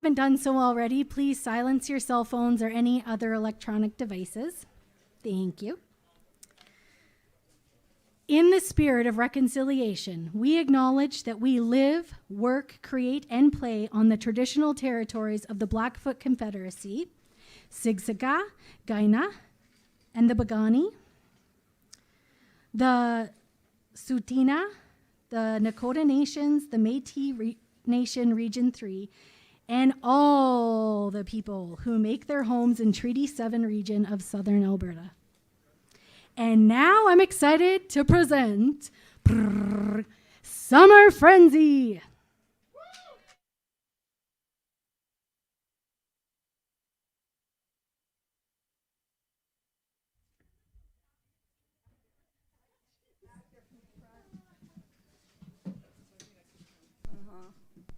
haven't done so already, please silence your cell phones or any other electronic devices. Thank you. In the spirit of reconciliation, we acknowledge that we live, work, create, and play on the traditional territories of the Blackfoot Confederacy, Siksika, Kainai, and the Piikani, the Tsuut'ina, the Nakota Nations, the Métis Nation Region 3, and all the people who make their homes in Treaty 7 region of southern Alberta. And now I'm excited to present Summer Frenzy.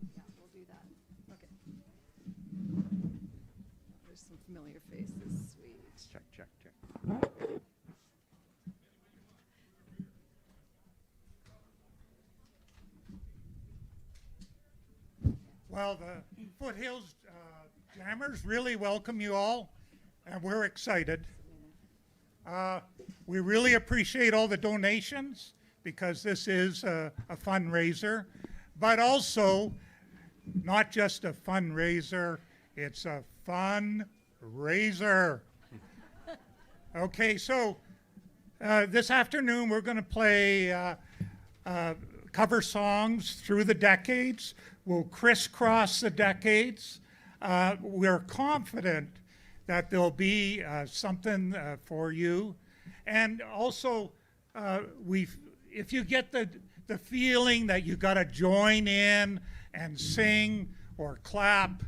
Yeah, we'll do that. Okay. There's some familiar faces. Sweet. Check, check, check. Well, the Foothills Jammers really welcome you all, and we're excited. We really appreciate all the donations because this is a fundraiser, but also not just a fundraiser, it's a fun raiser. Okay, so this afternoon we're going to play cover songs through the decades. We'll crisscross the decades. We're confident that there'll be something for you. And also, if you get the feeling that you got to join in and sing or clap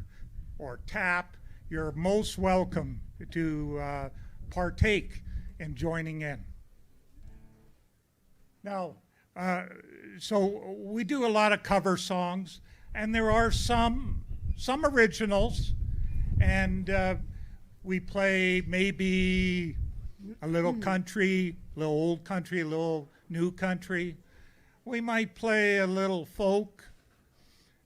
or tap, you're most welcome to partake in joining in. Now, so we do a lot of cover songs, and there are some originals, and we play maybe a little country, a little old country, a little new country. We might play a little folk,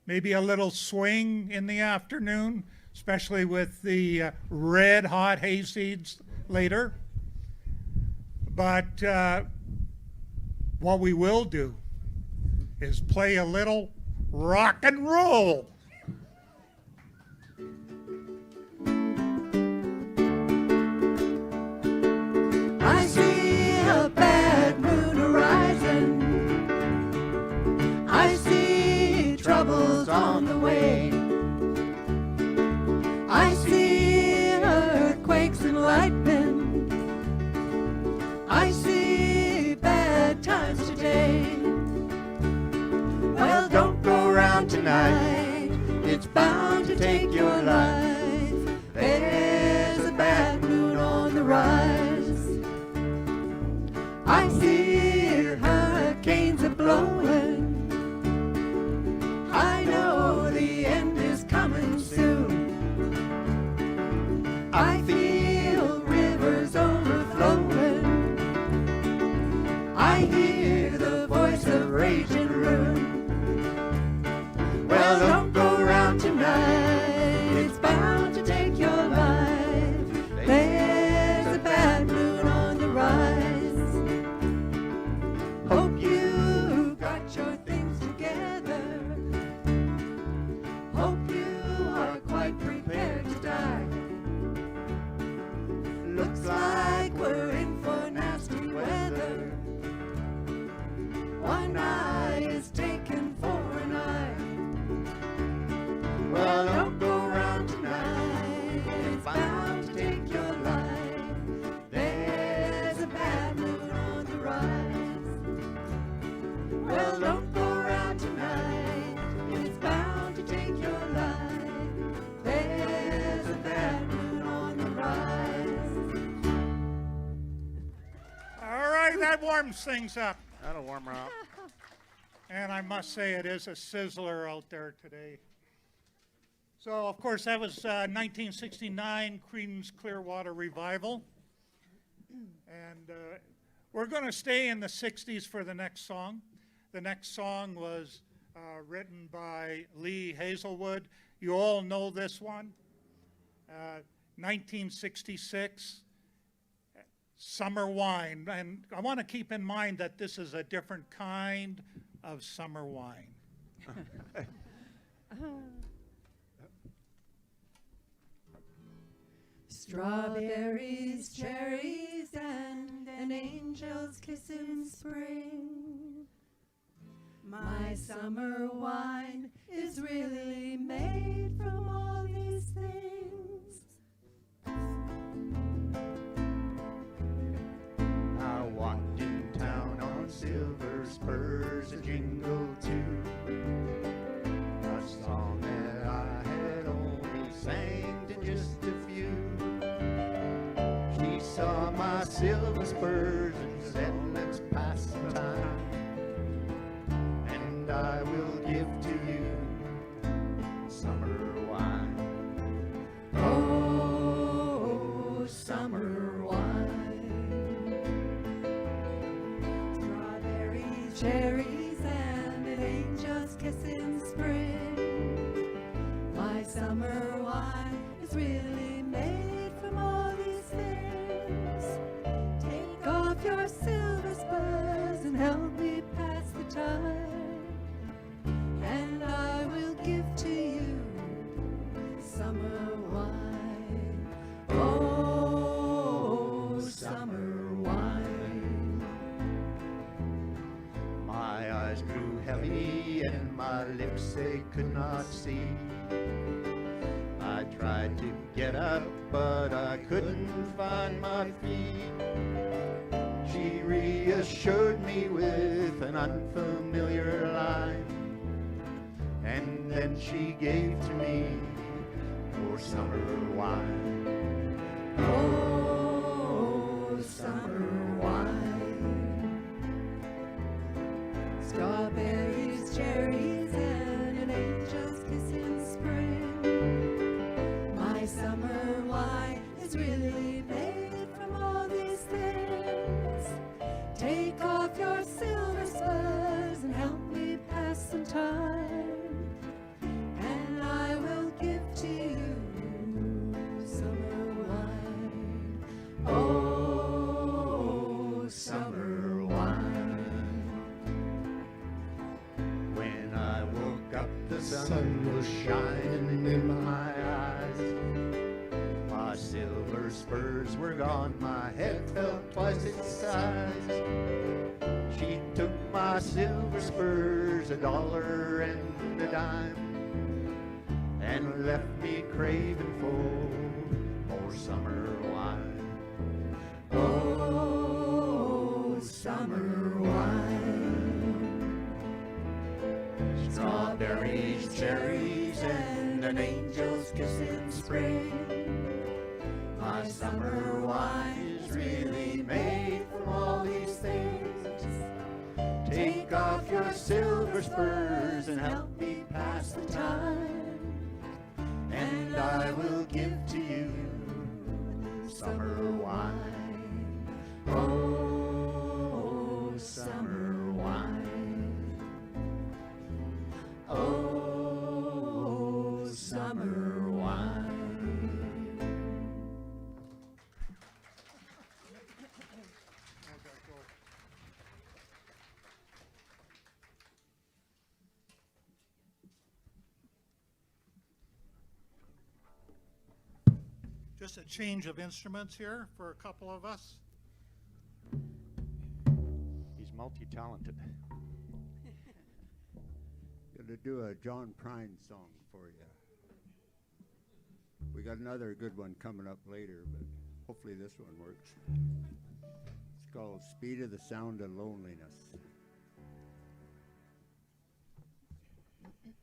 maybe a little swing in the afternoon, especially with the red hot hayseeds later. But what we will do is play a little rock and roll. I see a bad moon arising. I see troubles on the way. I see earthquakes and lightning. I see bad times today. Well, don't go around tonight. It's bound to take your life. There's a bad moon on the rise. I see hurricanes are blowing. I know the end is coming soon. I feel rivers overflowing. I hear the voice of raging ruin. Well, don't go around tonight. It's bound to take your life. There's a bad moon on the rise. Hope you got your things together. Hope you are quite prepared to die. Looks like we're in for nasty weather. One eye is taken for an eye. Well, don't go around tonight. It's bound to take your life. There's a bad moon on the rise. Well, don't go around tonight. It's bound to take your life. There's a bad moon on the rise. All right, that warms things up. That'll warm her up. And I must say it is a sizzler out there today. So, of course, that was 1969 Creedence Clearwater Revival. And we're going to stay in the 60s for the next song. The next song was written by Lee Hazelwood You all know this one. 1966, summer wine. And I want to keep in mind that this is a different kind of summer wine. Strawberries, cherries, and an angel's kiss in spring. My summer wine is really made from all these things. I walked in town on silver spurs, a jingle too, a song that I had only sang to just a few. She saw my silver spurs and said, let's pass the time, and I will give to you summer wine. Oh, summer wine. Strawberries, cherries, and an angel's kiss in spring. My summer wine is really made from all these things. Take off your silver spurs and help me pass the time, and I will give to you summer wine. Oh, summer wine. My eyes grew heavy and my lips they could not see. I tried to get up, but I couldn't find my feet. She reassured me with an unfamiliar line, and then she gave to me more summer wine. Oh, summer wine. Strawberries, cherries, and an angel's kiss in spring. My summer wine is really made from all these things. Take off your silver spurs and help me pass some time, and I will give to you summer wine. Oh, summer wine. When I woke up, the sun was shining in my eyes. My silver spurs were gone, my head felt twice its size. She took my silver spurs, $1 and a dime, and left me craving for more summer wine. Oh, summer wine. Strawberries, cherries, and an angel's kiss in spring. My summer wine is really made from all these things. Take off your silver spurs and help me pass the time, and I will give to you summer wine. Oh, summer wine. Oh, summer wine. Just a change of instruments here for a couple of us. He's multi-talented. Gonna do a John Prine song for you. We got another good one coming up later, but hopefully this one works. It's called Speed of the Sound of Loneliness.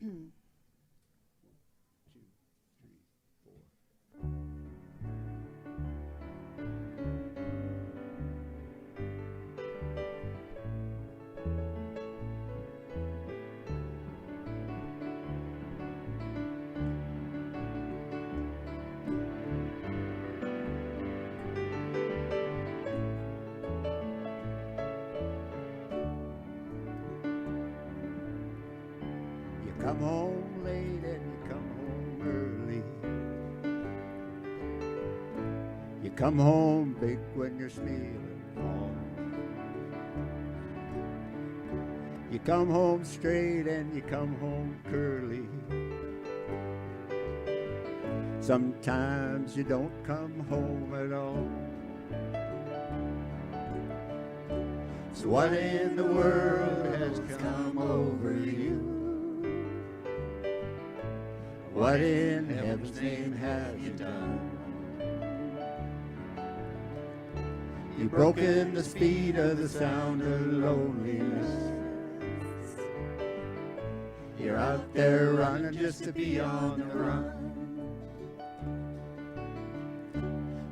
One, two, three, four. You come home late and you come home come home big when you're snealing fall. You come home straight and you come home curly. Sometimes you don't come home at all. So what in the world has come over you? What in heaven's name have you done? You've broken the speed of the sound of loneliness. You're out there running just to be on the run.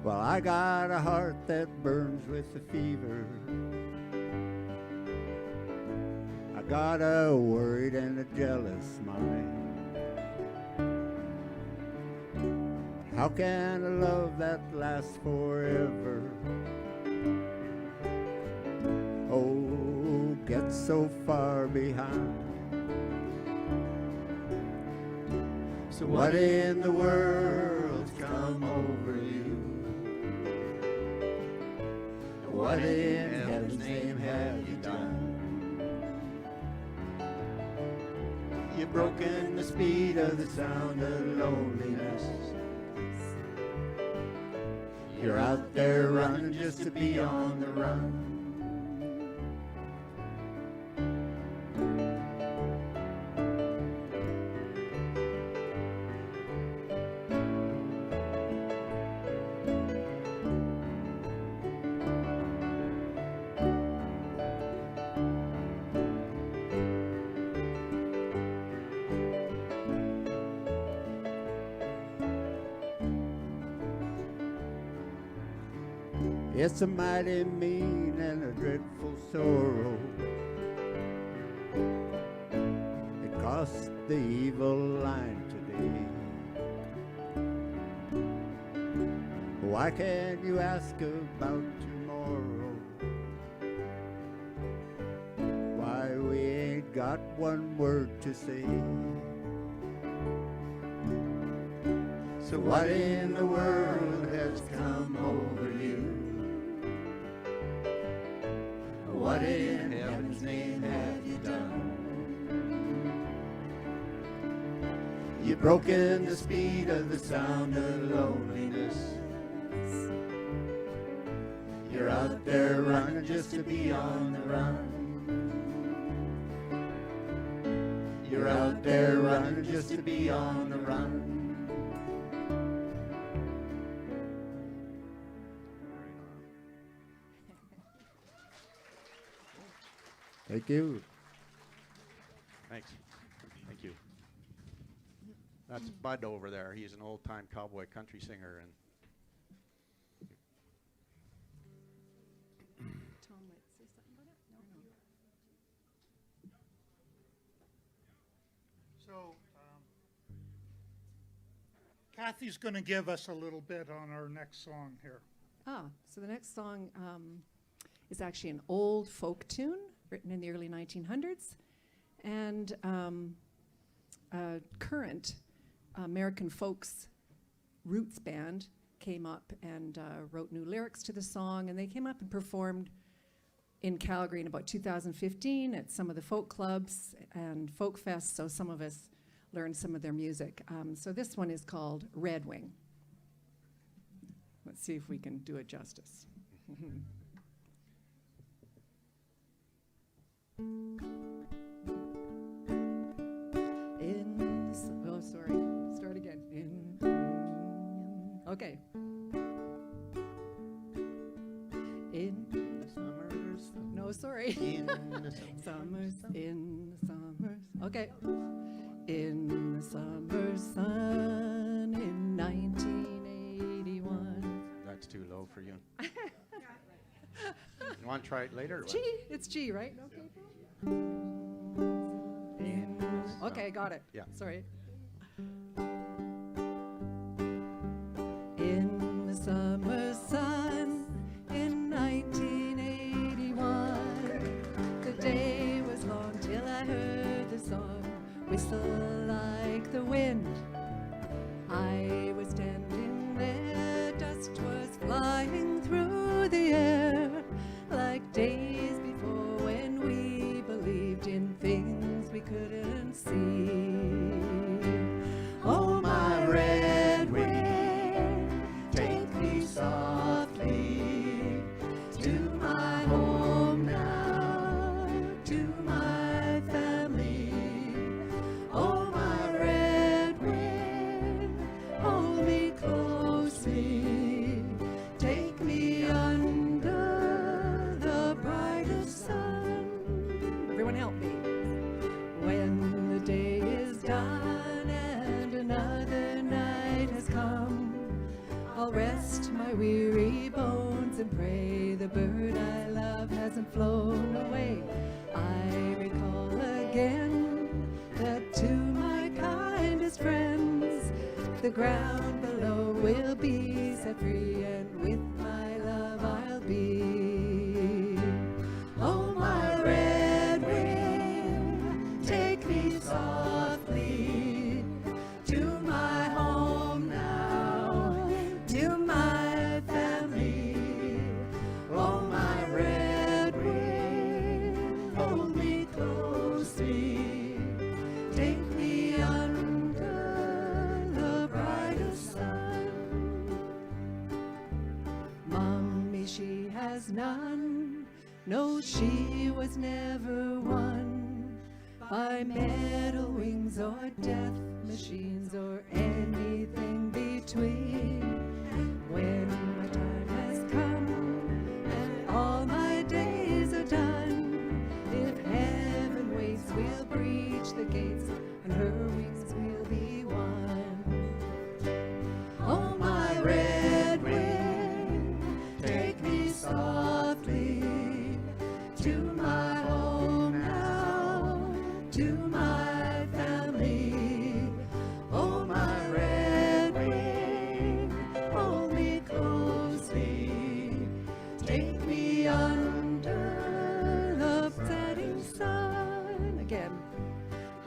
Well, I got a heart that burns with a fever. I got a worried and a jealous mind. How can a love that lasts forever, oh, get so far behind? So what in the world's come over you? What in heaven's name have you done? You've broken the speed of the sound of loneliness. You're out there running just to be on the run. It's a mighty mean and a dreadful sorrow. It cost the evil line today. Why can't you ask about tomorrow? Why we ain't got one word to say? So what in the world has come over you? What in heaven's name have you done? You've broken the speed of the sound of loneliness. You're out there running just to be on the run. You're out there running just to be on the run. Thank you. Thanks. Thank you. That's Bud over there. He's an old-time cowboy country singer, and Tom might say something about it? No. So, Kathy's going to give us a little bit on our next song here. So the next song is actually an old folk tune written in the early 1900s, and a current American folks roots band came up and wrote new lyrics to the song, and they came up and performed in Calgary in about 2015 at some of the folk clubs and folk fests, so some of us learned some of their music. So this one is called Red Wing. Let's see if we can do it justice. Start again. Okay. In the summers. No, sorry. in the Summers in the summers. Okay. In the summer sun in 1981. that's too low for you. You want to try it later? or what? G. It's G, right? Okay. Okay, got it. Yeah. Sorry. In the summer sun in 1981, the day was long till I heard the song whistle like the wind. I was standing there, dust was flying. my weary bones and pray the bird I love hasn't flown away. I recall again that to my kindest friends the ground below will be set free, and with my love I'll be. Oh, my red wing, take me softly to my home now, to my family. Oh, my red wing, hold me closely, take me under the brightest sun. Mommy, she has none. No, she was never won by metal wings or death machines or anything between. When my time has come and all my days are done, if heaven waits, we'll breach the gates and her wings will be won. Oh, my red wing, take me softly to my home now, to my family. Oh, my red wing, hold me closely, take me under the setting sun. Again.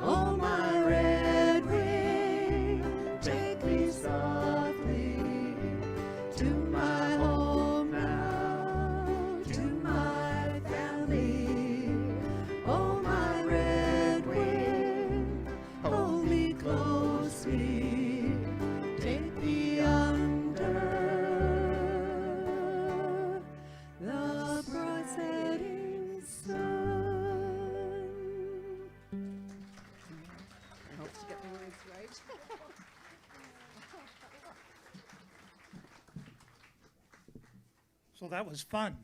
Oh, my red wing, take me softly to my home now, to my family. Oh, my red wing, hold me closely, take me under the bright setting sun. I hope to get the words right. So that was fun.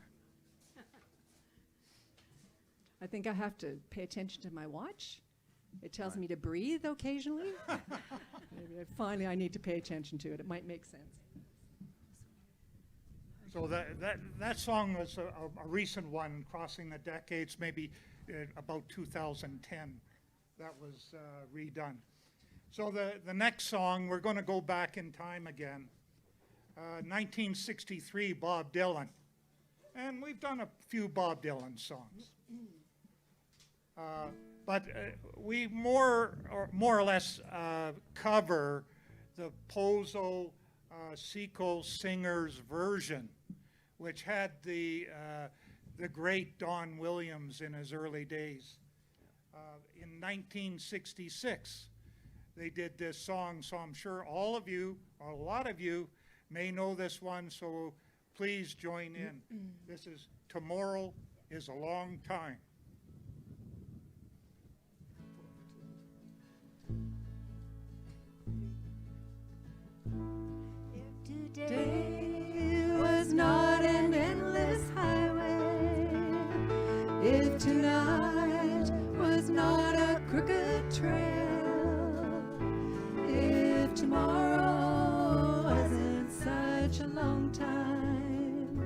I think I have to pay attention to my watch. It tells me to breathe occasionally. Maybe finally I need to pay attention to it. It might make sense. So that song was a recent one, crossing the decades, maybe about 2010. That was redone. So the next song, we're going to go back in time again. 1963, Bob Dylan. And we've done a few Bob Dylan songs. But we more or less cover the Pozo Seco Singers version, which had the great Don Williams in his early days. In 1966, they did this song, so I'm sure all of you, or a lot of you, may know this one, so please join in. This is Tomorrow is a Long Time. Today was not an endless highway. If tonight was not a crooked trail. If tomorrow wasn't such a long time,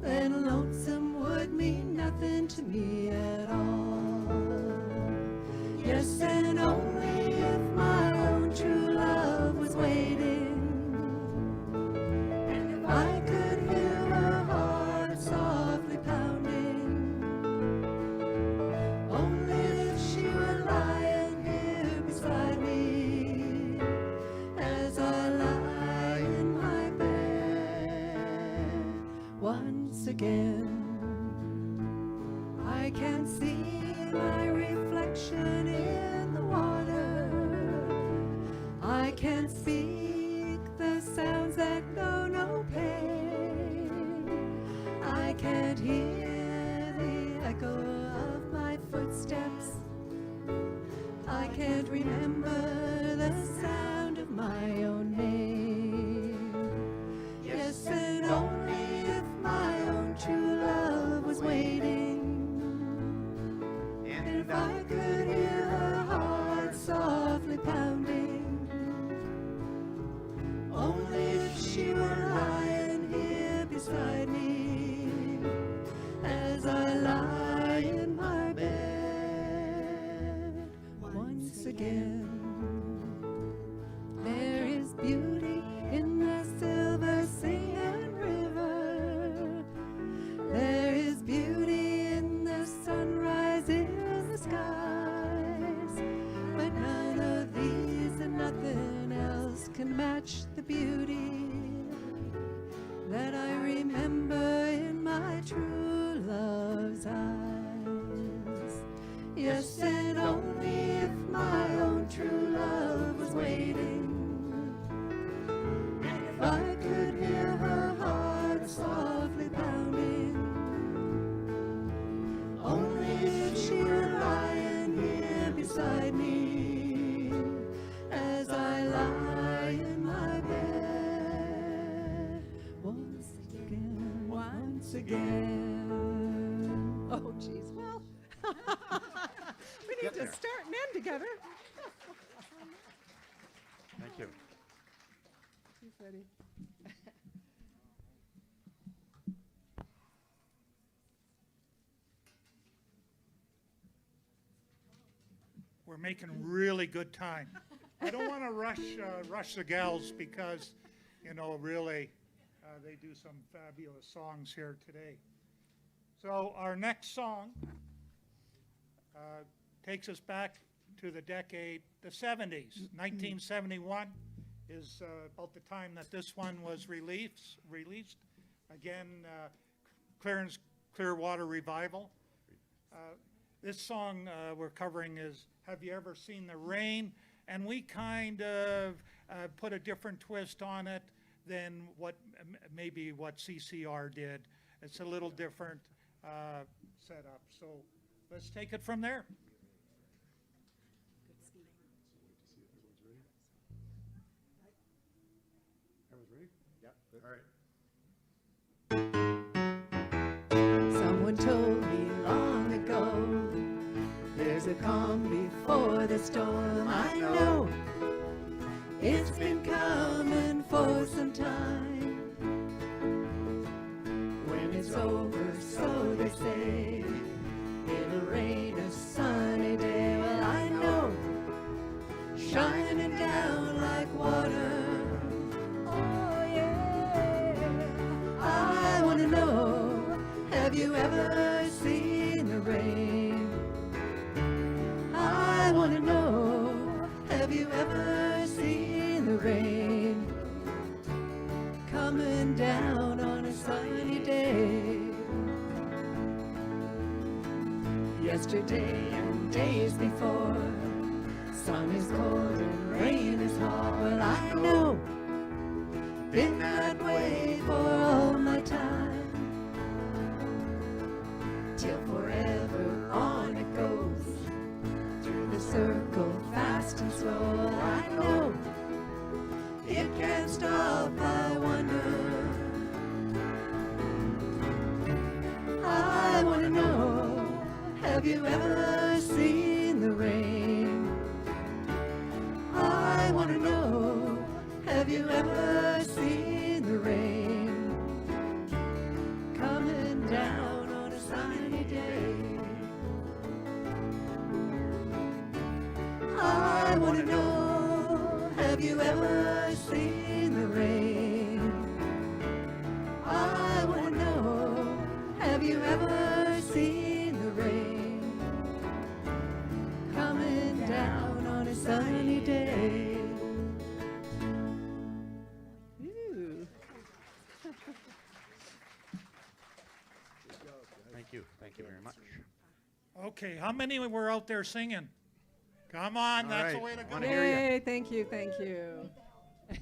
then lonesome would mean nothing to me at all. Yes, and only if my own true love was waiting. I could hear her heart softly pounding. Only if she were lying here beside me, as I lie in my bed once again. I can see my reflection in the water. I can speak the sounds that know no pain. I can't hear the echo of my footsteps. I can't remember the sound of my own name. Yes, and only if my own true love was waiting. And if I could hear her heart softly pounding. Only if she were lying can match the beauty that I remember in my true love's eyes. Yes, and only if my own true love was waiting, and if I could hear her heart softly pounding, only if she were lying here beside me as I lie in my bed once again. Oh, jeez. Well, we need to start and end together. Thank you. He's ready. We're making really good time. I don't want to rush the gals because, you know, really, they do some fabulous songs here today. So our next song takes us back to the decade, the 70s. 1971 is about the time that this one was released. Again, Clearwater Revival. This song we're covering is Have You Ever Seen the Rain? And we kind of put a different twist on it than maybe what CCR did. It's a little different setup. So let's take it from there. Someone told me long ago, there's a calm before the storm. I know it's been coming for some time. When it's over, so they say, it'll rain a sunny day. Well, I know, shining down like water. Oh yeah, I want to know, have you ever seen the rain? I want to know, have you ever seen the rain coming down on a sunny day? Yesterday and days before, sun is cold and rain is hot. Well, I know, been that way for all my time, till forever on it goes, through the circle fast and slow. I know, it can't stop, I wonder. I want to know, have you ever seen the rain? I want to know, have you ever seen the rain coming down on a sunny day? I want to know, have you ever seen the rain? I want to know, have you ever seen the rain coming down on a sunny day? Ooh. Thank you very much. Okay, how many were out there singing? Come on, All that's the right, way to go. wanna hear ya. Yay, thank you, thank you. This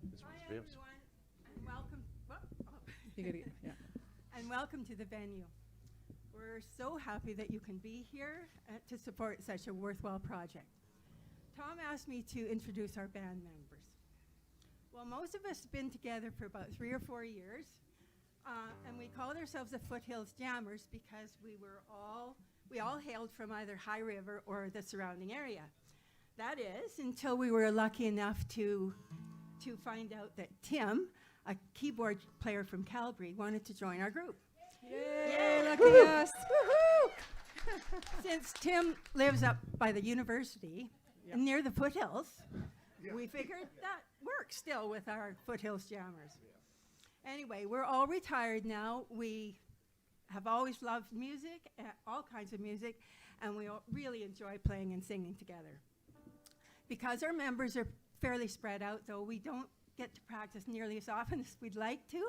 one's Hi Viv's. everyone, and welcome. You gotta get, yeah. And welcome to the venue. We're so happy that you can be here to support such a worthwhile project. Tom asked me to introduce our band members. Well, most of us have been together for about 3 or 4 years, and we called ourselves the Foothills Jammers because we all hailed from either High River or the surrounding area. That is, until we were lucky enough to find out that Tim, a keyboard player from Calgary, wanted to join our group. Yay, lucky us. Since Tim lives up by the university near the Foothills, we figured that works still with our Foothills Jammers. Anyway, we're all retired now. We have always loved music, all kinds of music, and we really enjoy playing and singing together. Because our members are fairly spread out, though, we don't get to practice nearly as often as we'd like to.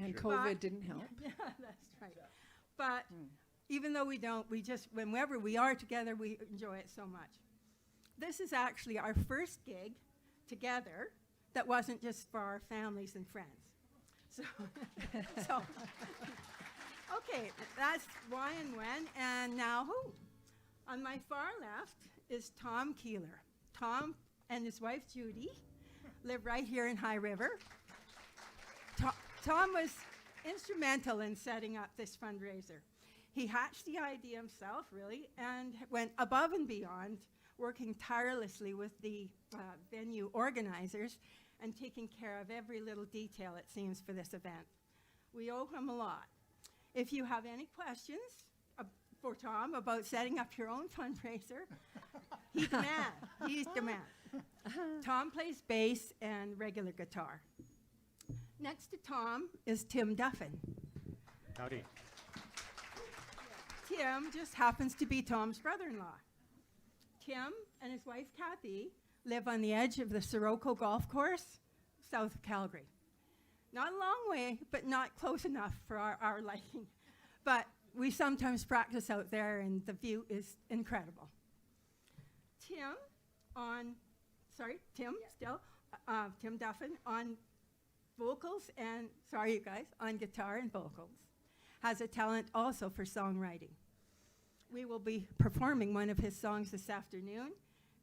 And But- COVID didn't help. Yeah, that's right. But even though we don't, we just, whenever we are together, we enjoy it so much. This is actually our first gig together that wasn't just for our families and friends. So, so okay, that's why and when, and now who? On my far left is Tom Keeler. Tom and his wife Judy live right here in High River. Tom was instrumental in setting up this fundraiser. He hatched the idea himself, really, and went above and beyond, working tirelessly with the venue organizers and taking care of every little detail, it seems, for this event. We owe him a lot. If you have any questions for Tom about setting up your own fundraiser, he's the man. He's the man. Tom plays bass and regular guitar. Next to Tom is Tim Duffin. Howdy. Tim just happens to be Tom's brother-in-law. Tim and his wife Kathy live on the edge of the Sirocco Golf Course, south of Calgary. Not a long way, but not close enough for our liking. But we sometimes practice out there, and the view is incredible. Tim Duffin on vocals and, sorry you guys, on guitar and vocals, has a talent also for songwriting. We will be performing one of his songs this afternoon,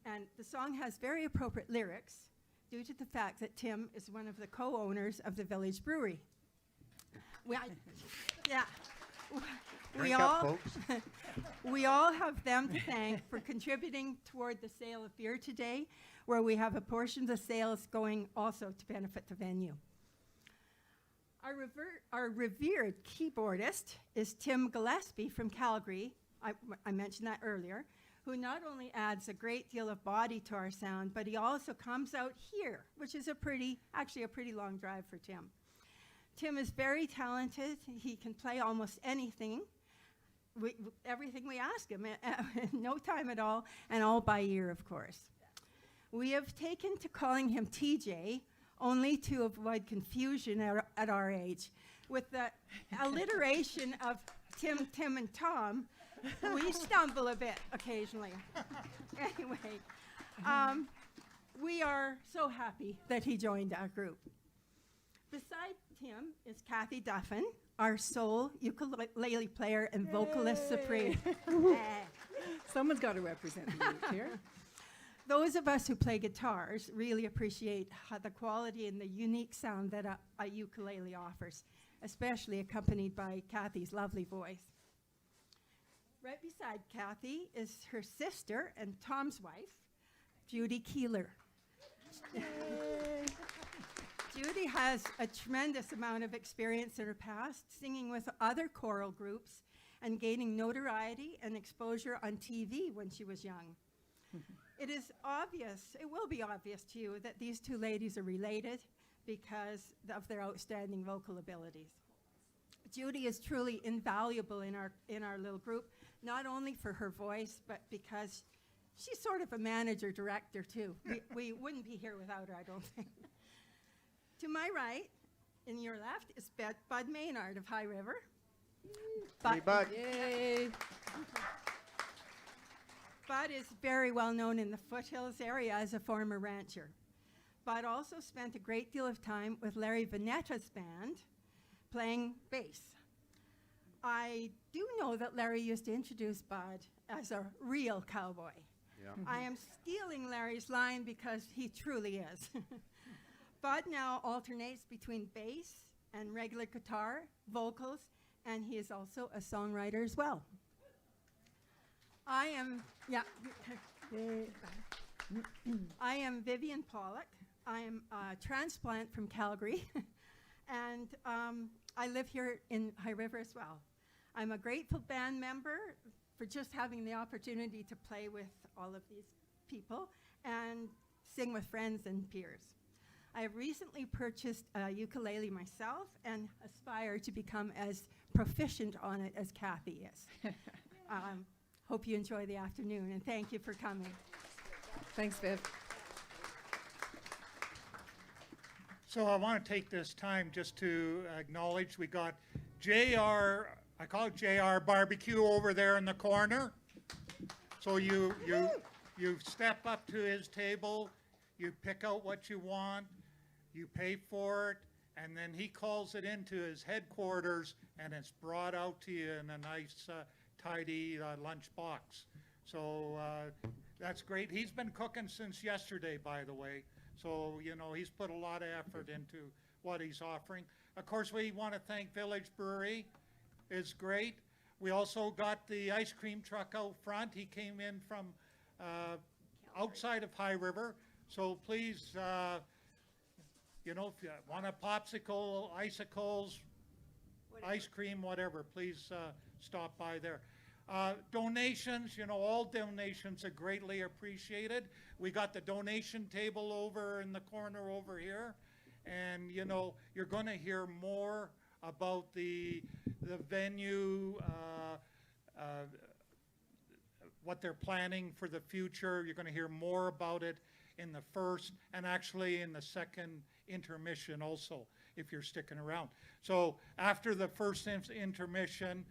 and the song has very appropriate lyrics due to the fact that Tim is one of the co-owners of the Village Brewery. Yeah. Drink up, folks. We all have them to thank for contributing toward the sale of beer today, where we have a portion of the sales going also to benefit the venue. Our revered keyboardist is Tim Gillespie from Calgary. I mentioned that earlier, who not only adds a great deal of body to our sound, but he also comes out here, which is actually a pretty long drive for Tim. Tim is very talented. He can play almost anything, everything we ask him, in no time at all, and all by ear, of course. We have taken to calling him TJ, only to avoid confusion at our age. With the alliteration of Tim, and Tom, we stumble a bit occasionally. Anyway, we are so happy that he joined our group. Beside Tim is Kathy Duffin, our sole ukulele player and vocalist supreme. Someone's got to represent the youth here. Those of us who play guitars really appreciate the quality and the unique sound that a ukulele offers, especially accompanied by Kathy's lovely voice. Right beside Kathy is her sister and Tom's wife, Judy Keeler. Judy has a tremendous amount of experience in her past, singing with other choral groups and gaining notoriety and exposure on TV when she was young. It will be obvious to you that these two ladies are related because of their outstanding vocal abilities. Judy is truly invaluable in our little group, not only for her voice, but because she's sort of a manager-director too. We wouldn't be here without her, I don't think. To my right, in your left, is Bud Maynard of High River. Hey, Bud. Yay. Bud is very well known in the Foothills area as a former rancher. Bud also spent a great deal of time with Larry Vanetta's band playing bass. I do know that Larry used to introduce Bud as a real cowboy. Yeah. I am stealing Larry's line because he truly is. Bud now alternates between bass and regular guitar, vocals, and he is also a songwriter as well. I am Vivian Pollock. I am a transplant from Calgary, and I live here in High River as well. I'm a grateful band member for just having the opportunity to play with all of these people and sing with friends and peers. I have recently purchased a ukulele myself and aspire to become as proficient on it as Kathy is. Hope you enjoy the afternoon, and thank you for coming. Thanks, Viv. So I want to take this time just to acknowledge we got JR, I call it JR Barbecue over there in the corner. So you step up to his table, you pick out what you want, you pay for it, and then he calls it into his headquarters and it's brought out to you in a nice, tidy lunch box. So that's great. He's been cooking since yesterday, by the way. So, you know, he's put a lot of effort into what he's offering. Of course, we want to thank Village Brewery. It's great. We also got the ice cream truck out front. He came in from outside of High River. So please, you know, if you want a popsicle, icicles, ice cream, whatever, please stop by there. Donations, you know, all donations are greatly appreciated. We got the donation table over in the corner over here. And, you know, you're going to hear more about the venue, what they're planning for the future. You're going to hear more about it in the first and actually in the second intermission also, if you're sticking around. So after the first intermission,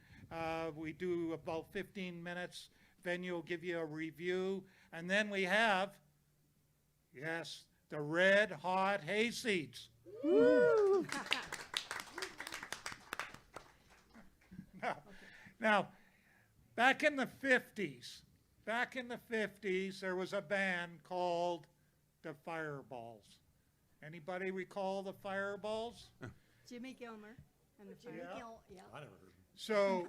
we do about 15 minutes. Venue will give you a review. And then we have, yes, the red hot hayseeds. Woo! Now, back in the 50s, there was a band called the Fireballs. Anybody recall the Fireballs? Jimmy Gilmer and the Fire. Yeah. I never heard. So,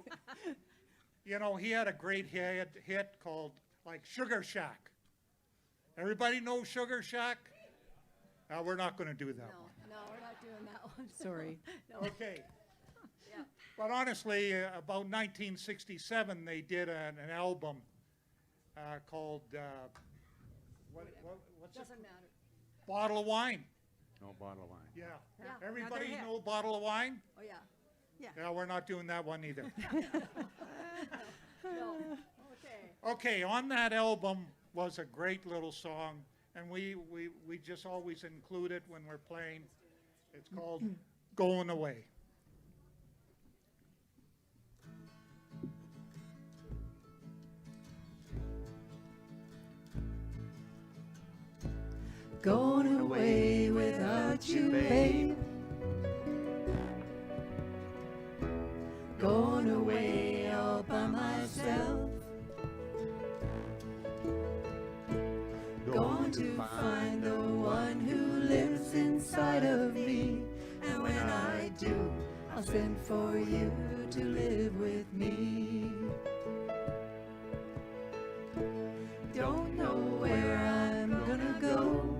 you know, he had a great hit called, like, Sugar Shack. Everybody know Sugar Shack? We're not going to do that one. No, we're not doing that one. Sorry. No. Okay. Yeah. But honestly, about 1967, they did an album called, what's it? Doesn't matter. Bottle of Wine. No bottle of wine. Yeah. Yeah, Everybody another hit. know Bottle of Wine? Oh, yeah. Yeah, we're not doing that one either. No. Okay. Okay, on that album was a great little song, and we just always include it when we're playing. It's called Going Away. Going away without you, babe. Going away all by myself. Going to find the one who lives inside of me. And when I do, I'll send for you to live with me. Don't know where I'm gonna go.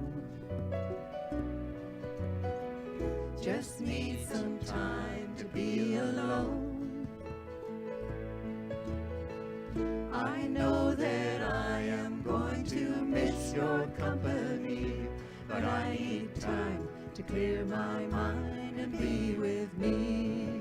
Just need some time to be alone. I know that I am going to miss your company, but I need time to clear my mind and be with me.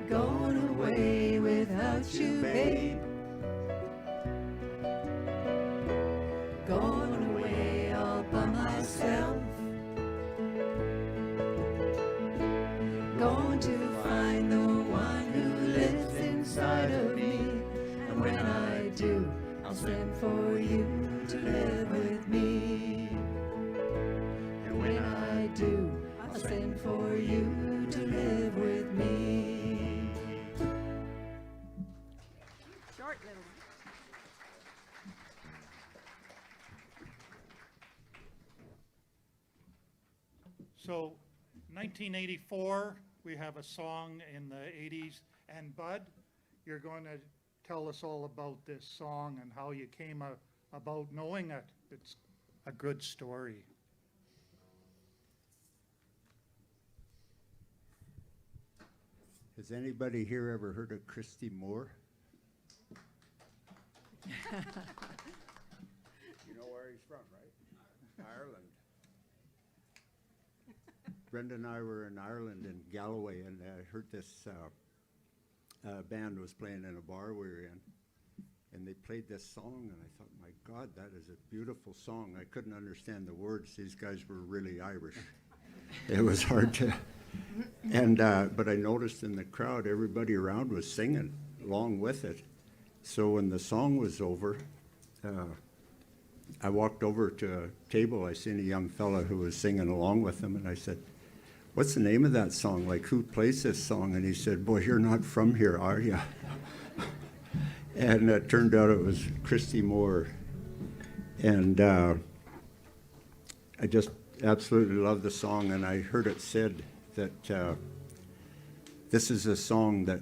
Going away without you, babe. Going away all by myself. Going to find the one who lives inside of me. And when I do, I'll send for you to live with me. And when I do, I'll send for you to live with me. Short little one. So 1984, we have a song in the 80s. And Bud, you're going to tell us all about this song and how you came about knowing it. It's a good story. Has anybody here ever heard of Christy Moore? You know where he's from, right? Ireland. Brenda and I were in Ireland in Galloway, and I heard this band was playing in a bar we were in, and they played this song, and I thought, my God, that is a beautiful song. I couldn't understand the words. These guys were really Irish. It was hard to, and but I noticed in the crowd, everybody around was singing along with it. So when the song was over, I walked over to a table. I seen a young fella who was singing along with them, and I said, "What's the name of that song? Like, who plays this song?" And he said, "Boy, you're not from here, are you?" And it turned out it was Christy Moore. And I just absolutely love the song, and I heard it said that this is a song that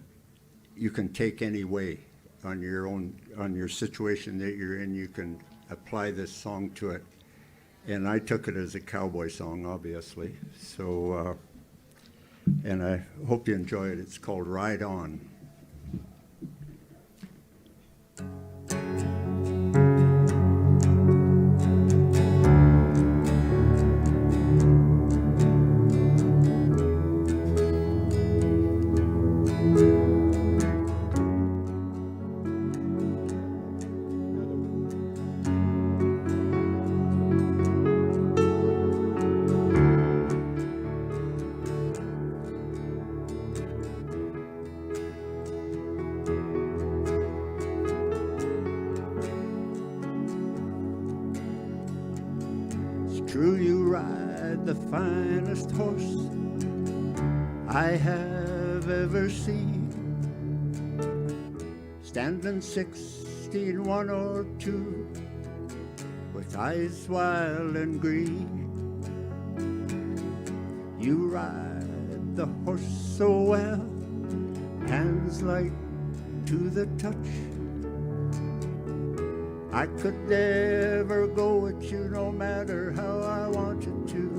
you can take any way on your own, on your situation that you're in. You can apply this song to it. And I took it as a cowboy song, obviously. So, and I hope you enjoy it. It's called Ride On. True, you ride the finest horse I have ever seen, standing 16, 1 or 2, with eyes wild and green. You ride the horse so well, hands light to the touch. I could never go with you no matter how I wanted to.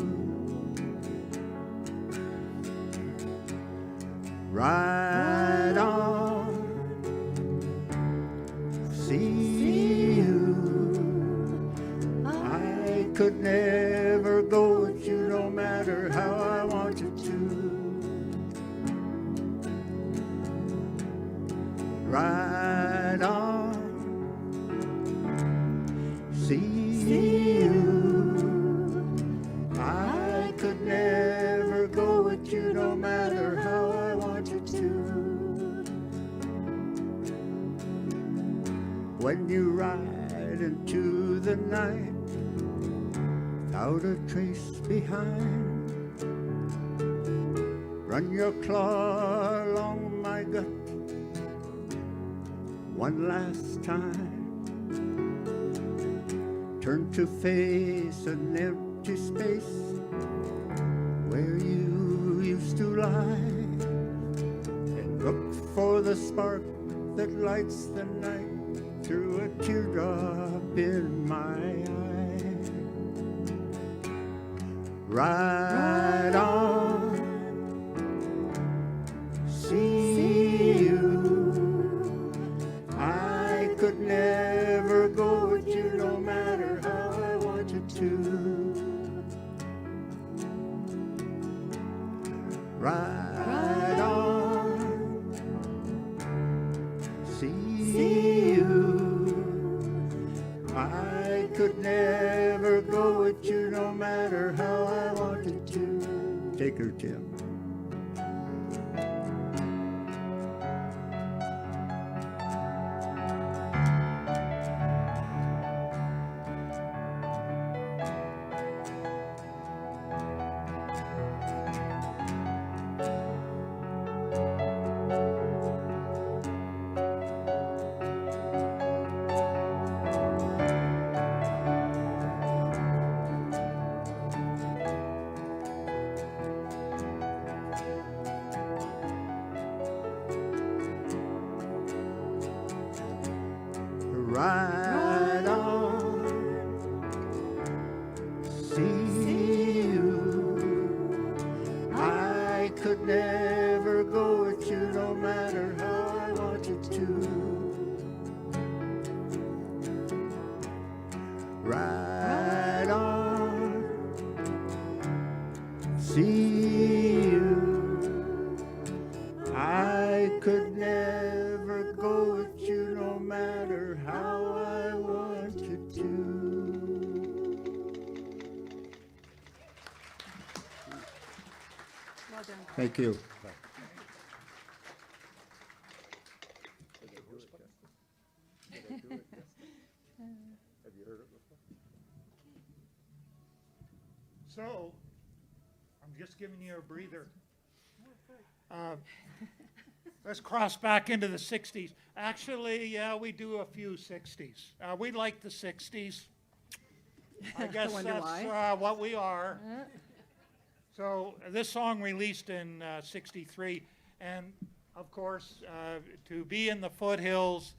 Ride on, see you. I could never go with you no matter how I wanted to. Ride on. See you. I could never go with you no matter how I wanted to. When you ride into the night without a trace behind, run your claw along my gut one last time. Turn to face an empty space where you used to lie, and look for the spark that lights the night through a teardrop in my eye. Ride on, see you. I could never go with you no matter how I wanted to. Ride on, see you. I could never go with you no matter how I wanted to. Take her, Tim. Ride on, see you. I could never go with you no matter how I wanted to. Ride on, see you. I could never go with you no matter how I wanted to. Well done. Thank you. So, I'm just giving you a breather. Let's cross back into the 60s. Actually, yeah, we do a few 60s. We like the 60s. I guess wonder that's why. what we are. So this song released in 63, and of course, to be in the Foothills,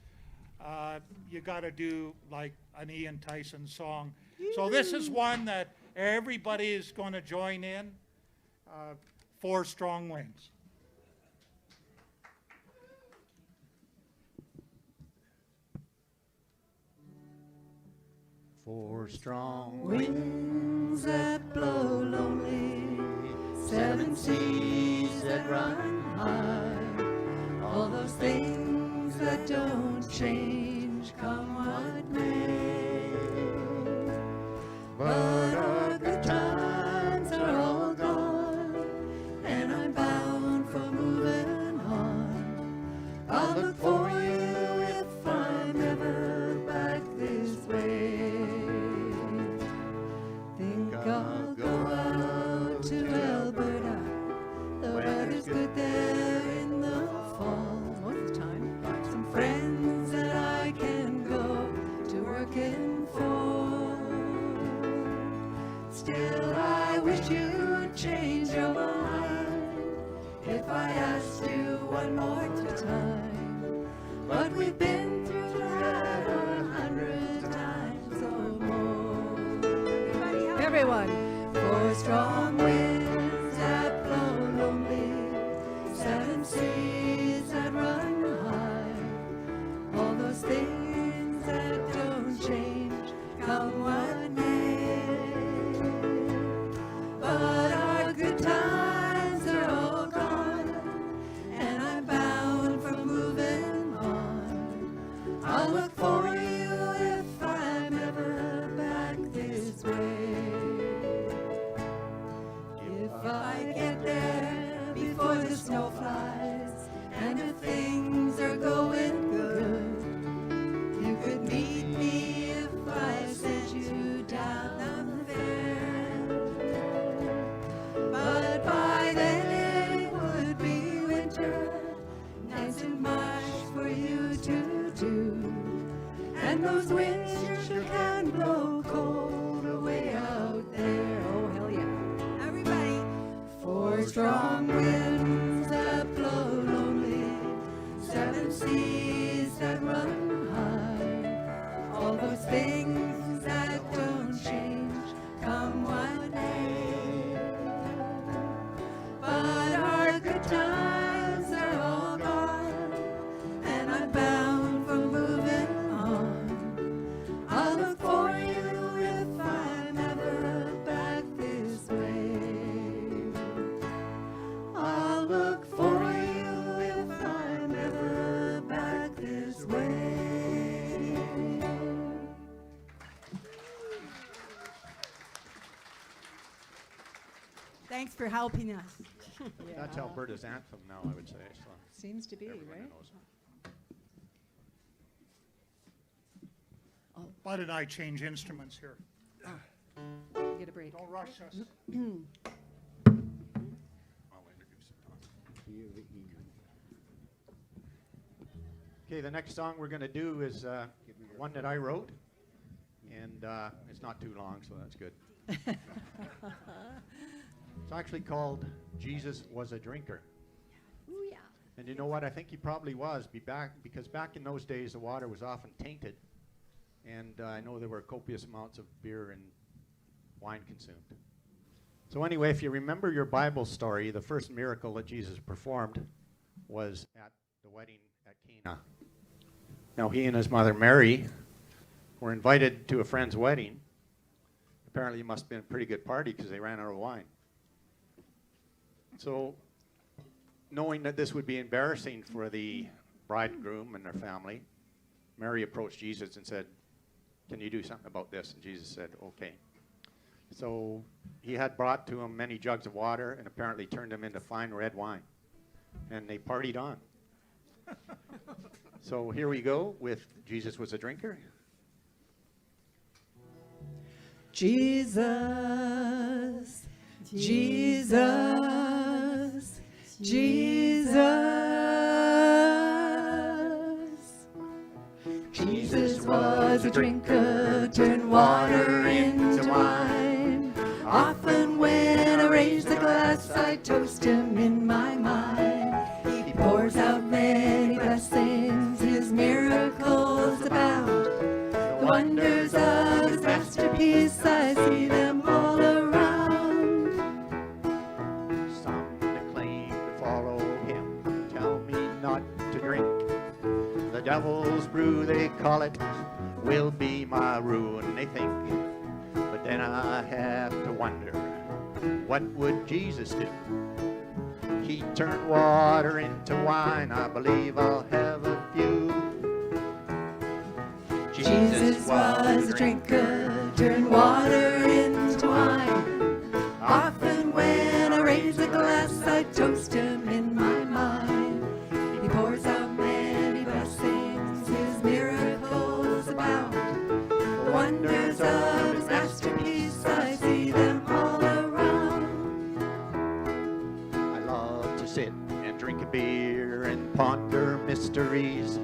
you got to do like an Ian Tyson song. So this is one that everybody is going to join in. 4 Strong Winds. Four strong Winds that blow lonely, 7 seas that run high, all those things that don't change, come what may. But our good times are all gone, and I'm bound for moving on. I'll look for you if I'm ever back this way. Think I'll go out to Alberta. The weather's good there in the fall. Most of the time. Find some friends that I can go to working for. Still, I wish you'd change your mind if I asked you one more time. But we've been through that 100 times or more. Everyone. 4 strong winds that blow lonely, 7 seas that run high, all those things that don't change, come what may. But our good times are all gone, and I'm bound for moving on. I'll look for you if I'm ever back this way. If I get there before the snow flies, and if things are going good, you could meet me if I sent you down there. But by then it would be winter, nights in March for you to do, and those winds sure can blow cold away out there. Oh, hell yeah. Everybody. 4 strong winds that blow lonely, 7 seas that run high, all those things that don't change, come what may. But our good times are all gone, and I'm bound for moving on. I'll look for you if I'm ever back this way. I'll look for you if I'm ever back this way. Thanks for helping us. That's Alberta's anthem now, I would say. So Seems to be, everybody right? knows. Bud and I change instruments here. Get a break. Don't rush us. I'll introduce it. Okay, the next song we're going to do is one that I wrote, and it's not too long, so that's good. It's actually called Jesus Was a Drinker. Ooh, yeah. And you know what? I think he probably was, because back in those days, the water was often tainted. And I know there were copious amounts of beer and wine consumed. So anyway, if you remember your Bible story, the first miracle that Jesus performed was at the wedding at Cana. Now he and his mother Mary were invited to a friend's wedding. Apparently it must have been a pretty good party because they ran out of wine. So knowing that this would be embarrassing for the bridegroom and their family, Mary approached Jesus and said, "Can you do something about this?" And Jesus said, "Okay." So he had brought to him many jugs of water and apparently turned them into fine red wine. And they partied on. So here we go with Jesus Was a Drinker. Jesus, Jesus, Jesus. Jesus was a drinker, turned water into wine. Often when I raise the glass, I toast him in my mind. He pours out many blessings, his miracles abound. The wonders of his masterpiece, I see them all around. Some that claim to follow him tell me not to drink. The devil's brew, they call it, will be my ruin, they think. But then I have to wonder, what would Jesus do? He turned water into wine, I believe I'll have a few. Jesus was a drinker, turned water into wine. Often when I raise a glass, I toast him in my mind. He pours out many blessings, his miracles abound. The wonders of his masterpiece, I see them all around. I love to sit and drink a beer and ponder mysteries.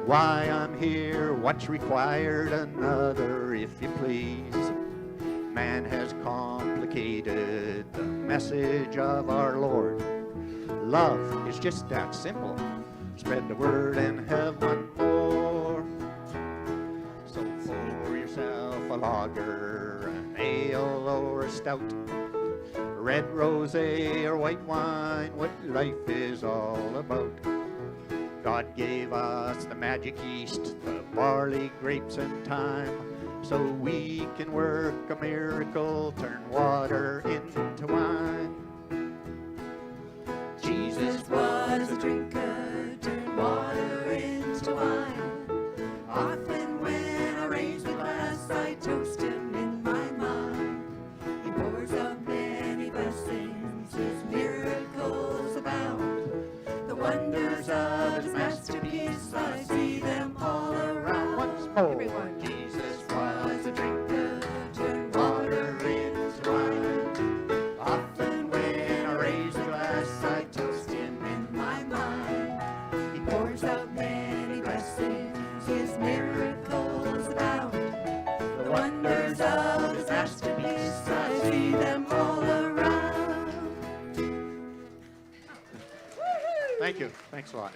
Why I'm here, what's required, another if you please. Man has complicated the message of our Lord. Love is just that simple. Spread the word and have one more. So pour yourself a lager, an ale or a stout, red rosé or white wine, what life is all about. God gave us the magic yeast, the barley, grapes, and thyme, so we can work a miracle, turn water into wine. Jesus was a drinker, turned water into wine. Often when I raise the glass, I toast him in my mind. He pours out many blessings, his miracles abound. The wonders of his masterpiece, I see them all around. Once more. Everyone. Jesus was a drinker, turned water into wine. Often when I raise a glass, I toast him in my mind. He pours out many blessings, his miracles abound. The wonders of his masterpiece, I see them all around. Thank you. Thanks a lot.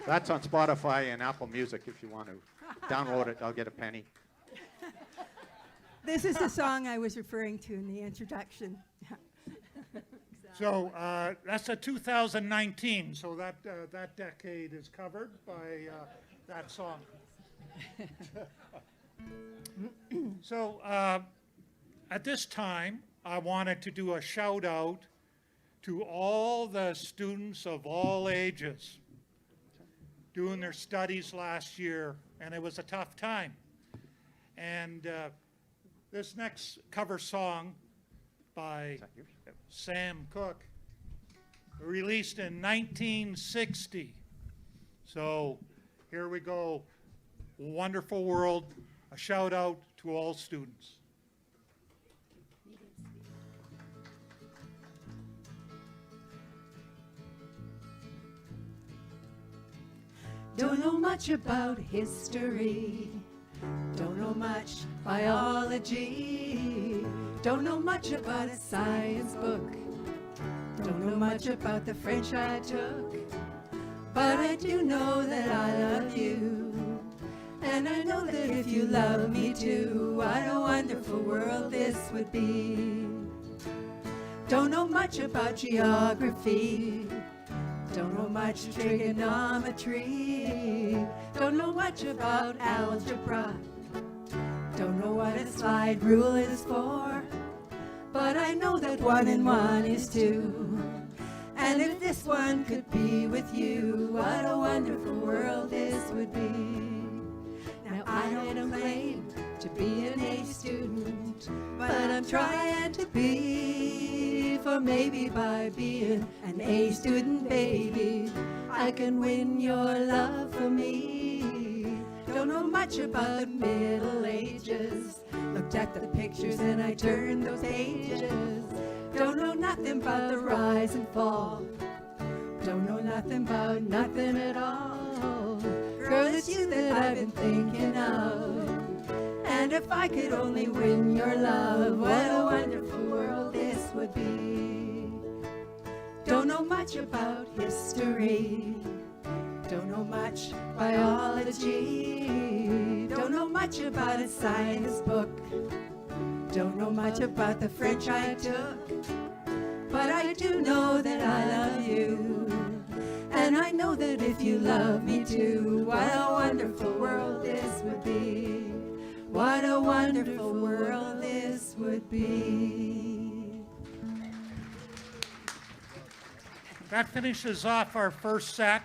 That's on Spotify and Apple Music if you want to download it. I'll get a penny. This is the song I was referring to in the introduction. So that's a 2019, so that decade is covered by that song. So at this time, I wanted to do a shout out to all the students of all ages doing their studies last year, and it was a tough time. And this next cover song by Is that yours? Sam Cooke, released in 1960. So here we go. Wonderful World, a shout out to all students. Don't know much about history, don't know much biology, don't know much about a science book, don't know much about the French I took, but I do know that I love you, And I know that if you love me too, what a wonderful world this would be. Don't know much about geography, don't know much trigonometry, don't know much about algebra, don't know what a slide rule is for, but I know that 1 and 1 is 2. And if this one could be with you, what a wonderful world this would be. Now I don't claim to be an A student, but I'm trying to be, for maybe by being an A student, baby, I can win your love for me. Don't know much about the Middle Ages, looked at the pictures and I turned those pages. Don't know nothing about the rise and fall, don't know nothing about nothing at all. Girl, it's you that I've been thinking of, and if I could only win your love, what a wonderful world this would be. Don't know much about history, don't know much biology, don't know much about a science book, don't know much about the French I took, but I do know that I love you. And I know that if you love me too, what a wonderful world this would be. What a wonderful world this would be. That finishes off our first set.